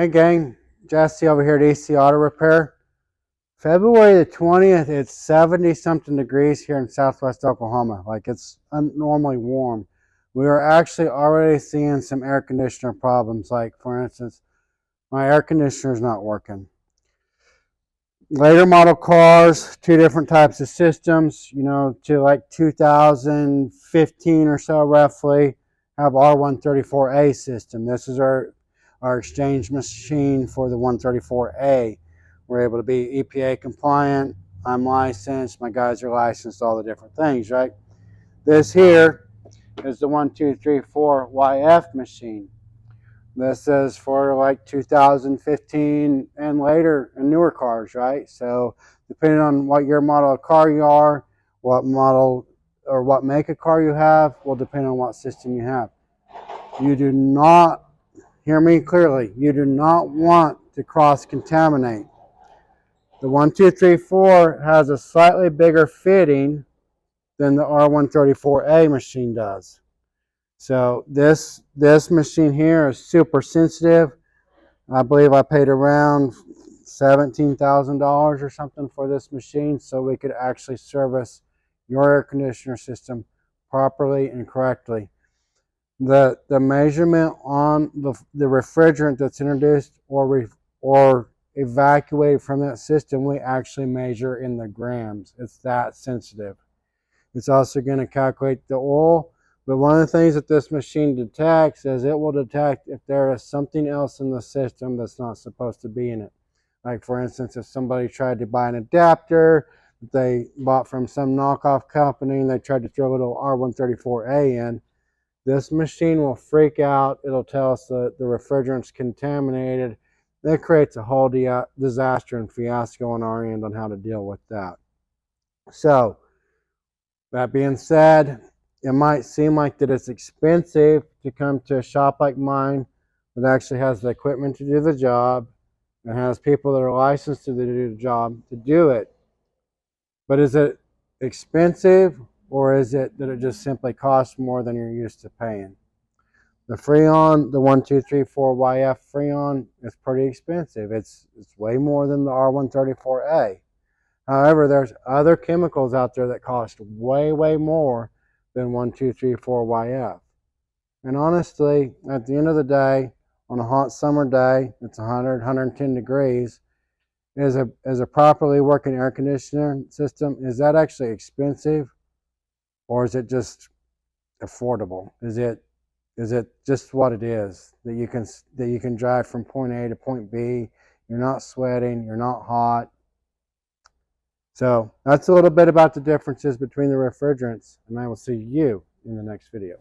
Hey gang, Jesse over here at EC Auto Repair. February the 20th, it's 70 something degrees here in southwest Oklahoma. Like, it's abnormally warm. We are actually already seeing some air conditioner problems. Like, for instance, my air conditioner is not working. Later model cars, two different types of systems, to like 2015 or so roughly, have R134A system. This is our exchange machine for the 134A. We're able to be EPA compliant. I'm licensed. My guys are licensed, all the different things, right? This here is the 1234YF machine. This is for like 2015 and later and newer cars, right? So depending on what year model of car you are, what model or what make of car you have, will depend on what system you have. You do not, hear me clearly, you do not want to cross-contaminate. The 1234 has a slightly bigger fitting than the R134A machine does. So this machine here is super sensitive. I believe I paid around $17,000 or something for this machine so we could actually service your air conditioner system properly and correctly. The measurement on the refrigerant that's introduced or evacuated from that system, we actually measure in the grams. It's that sensitive. It's also going to calculate the oil. But one of the things that this machine detects is it will detect if there is something else in the system that's not supposed to be in it. Like, for instance, if somebody tried to buy an adapter that they bought from some knockoff company and they tried to throw a little R134A in, this machine will freak out. It'll tell us that the refrigerant's contaminated. That creates a whole disaster and fiasco on our end on how to deal with that. So, that being said, it might seem like that it's expensive to come to a shop like mine that actually has the equipment to do the job and has people that are licensed to do the job to do it. But is it expensive, or is it that it just simply costs more than you're used to paying? The Freon, the 1234YF Freon, is pretty expensive. It's way more than the R134A. However, there's other chemicals out there that cost way, way more than 1234YF. And honestly, at the end of the day, on a hot summer day, it's 100, 110 degrees, is a properly working air conditioner system, is that actually expensive, or is it just affordable? Is it just what it is, that you can drive from point A to point B? You're not sweating, you're not hot. So that's a little bit about the differences between the refrigerants, and I will see you in the next video.